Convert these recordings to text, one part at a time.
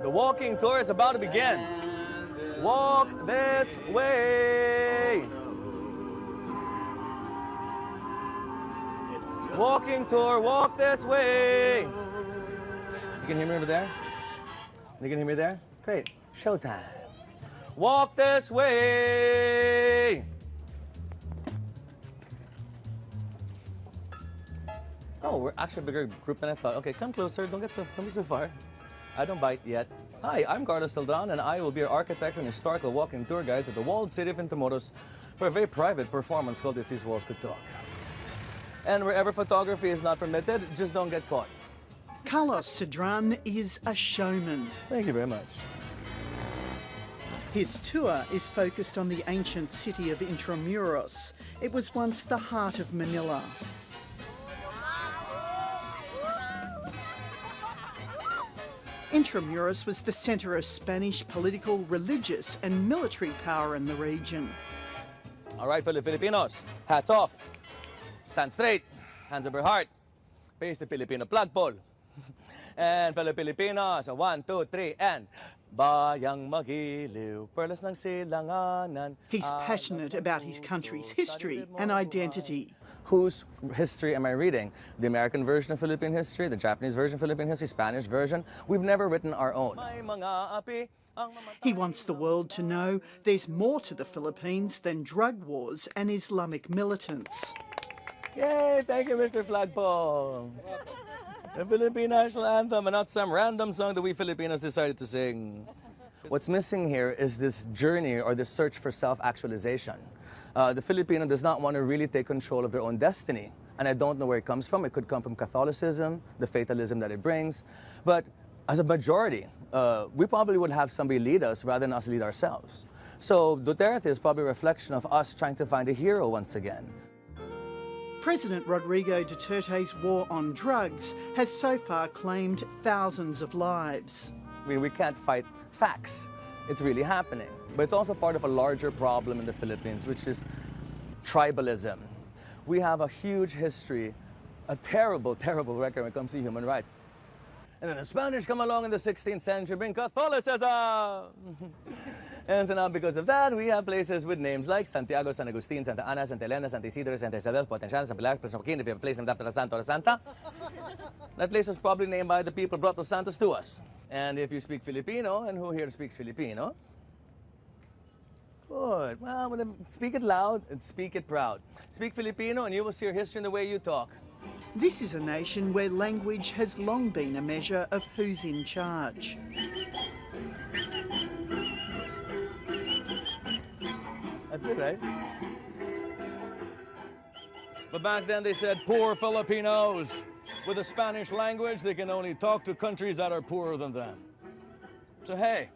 The walking tour is about to begin. Walk this way. Walking tour, walk this way. You can hear me over there? You can hear me there? Great. Showtime. Walk this way. Oh, we're actually a bigger group than I thought. Okay, come closer. Don't be so far. I don't bite yet. Hi, I'm CARLO CELDRAN, and I will be your architect and historical walking tour guide to the walled city of Intramuros for a very private performance called If These Walls Could Talk. And wherever photography is not permitted, just don't get caught. CARLO CELDRAN is a showman. Thank you very much. His tour is focused on the ancient city of Intramuros. It was once the heart of Manila. Intramuros was the centre of Spanish political, religious and military power in the region. All right, for the Filipinos, hats off. Stand straight, hands over heart. Face the Filipino flagpole. And fellow Filipinos, 1, 2, 3, and bayang magiliw, perlas ng silanganan. He's passionate about his country's history and identity. Whose history am I reading? The American version of Philippine history, the Japanese version of Philippine history, Spanish version? We've never written our own. He wants the world to know there's more to the Philippines than drug wars and Islamic militants. Yay, thank you, Mr. Flagpole. The Philippine national anthem and not some random song that we Filipinos decided to sing. What's missing here is this journey or this search for self-actualization. The Filipino does not want to really take control of their own destiny. And I don't know where it comes from. It could come from Catholicism, the fatalism that it brings. But as a majority, we probably would have somebody lead us rather than us lead ourselves. So Duterte is probably a reflection of us trying to find a hero once again. President Rodrigo Duterte's war on drugs has so far claimed thousands of lives. I mean, we can't fight facts. It's really happening. But it's also part of a larger problem in the Philippines, which is tribalism. We have a huge history, a terrible, terrible record when it comes to human rights. And then the Spanish come along in the 16th century, bring Catholicism! And so now because of that, we have places with names like Santiago, San Agustin, Santa Ana, Santa Elena, Santa Isidro, Santa Isabel, Potencial, San Pilar, San Joaquin, if you have a place named after a Santo or a Santa. That place is probably named by the people who brought those Santos to us. And if you speak Filipino, and who here speaks Filipino? Good. Well, speak it loud and speak it proud. Speak Filipino and you will see your history in the way you talk. This is a nation where language has long been a measure of who's in charge. That's it, right? But back then they said, poor Filipinos. With the Spanish language, they can only talk to countries that are poorer than them. So hey,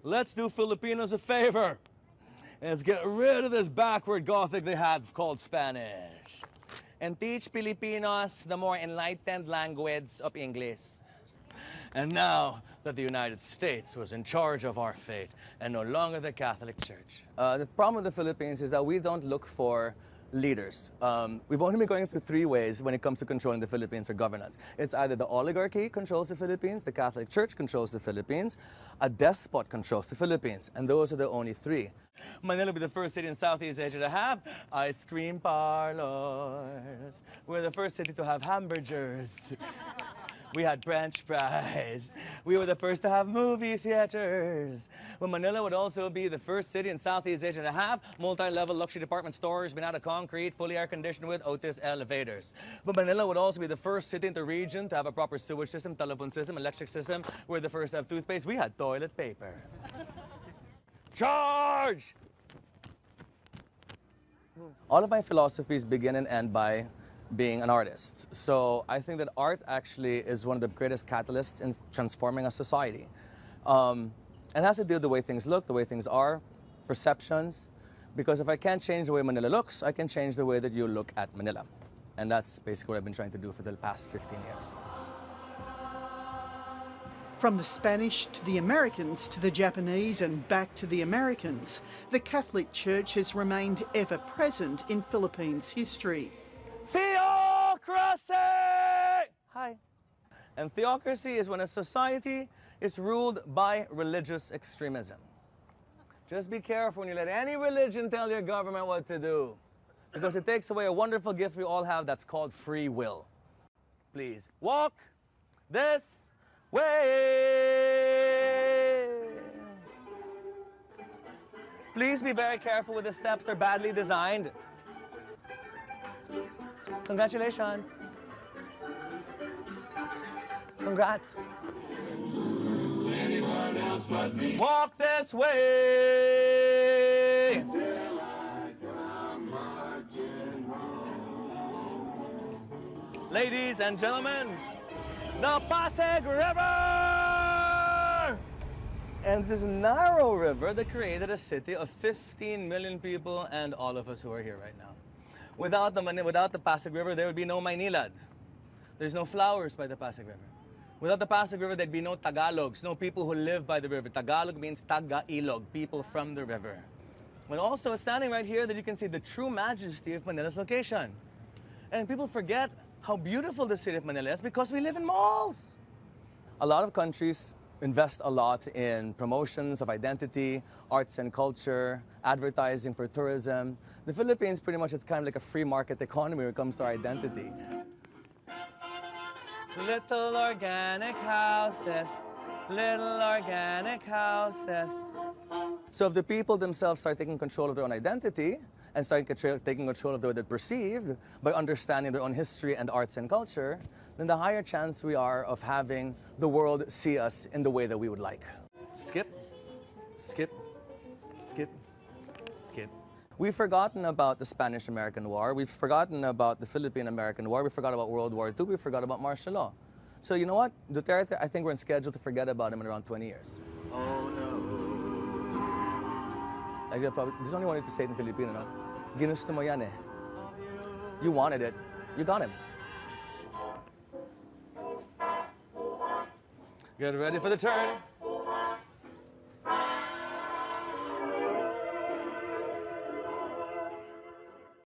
let's do Filipinos a favor. And let's get rid of this backward Gothic they have called Spanish. And teach Filipinos the more enlightened language of English. And now that the United States was in charge of our fate and no longer the Catholic Church. The problem with the Philippines is that we don't look for leaders. We've only been going through 3 ways when it comes to controlling the Philippines or governance. It's either the oligarchy controls the Philippines, the Catholic Church controls the Philippines, a despot controls the Philippines, and those are the only 3. Manila will be the first city in Southeast Asia to have ice cream parlors. We're the first city to have hamburgers. We had French fries. We were the first to have movie theaters. Well, Manila would also be the first city in Southeast Asia to have multi-level luxury department stores made out of concrete, fully air-conditioned with Otis elevators. But Manila would also be the first city in the region to have a proper sewage system, telephone system, electric system. We're the first to have toothpaste. We had toilet paper. Charge! All of my philosophies begin and end by being an artist. So I think that art actually is one of the greatest catalysts in transforming a society. And it has to do with the way things look, the way things are, perceptions. Because if I can't change the way Manila looks, I can change the way that you look at Manila. And that's basically what I've been trying to do for the past 15 years. From the Spanish to the Americans to the Japanese and back to the Americans, the Catholic Church has remained ever present in Philippines history. Theocracy! Hi. And theocracy is when a society It's ruled by religious extremism. Just be careful when you let any religion tell your government what to do, because it takes away a wonderful gift we all have that's called free will. Please walk this way. Please be very careful with the steps, they're badly designed. Congratulations. Congrats. Walk this way. Ladies and gentlemen, the Pasig River! And this narrow river that created a city of 15 million people and all of us who are here right now. Without the Pasig River, there would be no Maynilad. There's no flowers by the Pasig River. Without the Pasig River, there'd be no Tagalogs, no people who live by the river. Tagalog means Taga-ilog, people from the river. But also, standing right here, that you can see the true majesty of Manila's location. And people forget how beautiful the city of Manila is because we live in malls. A lot of countries invest a lot in promotions of identity, arts and culture, advertising for tourism. The Philippines, pretty much, it's kind of like a free market economy when it comes to our identity. Little organic houses, little organic houses. So if the people themselves start taking control of their own identity and start taking control of the way they're perceived by understanding their own history and arts and culture, then the higher chance we are of having the world see us in the way that we would like. Skip, skip, skip, skip. We've forgotten about the Spanish-American War. We've forgotten about the Philippine-American War. We forgot about World War II. We forgot about martial law. So you know what? Duterte, I think we're scheduled to forget about him in around 20 years. Oh no. There's only one way to say it in Filipino, no? Ginusto mo yan eh. You wanted it. You got him. Get ready for the turn.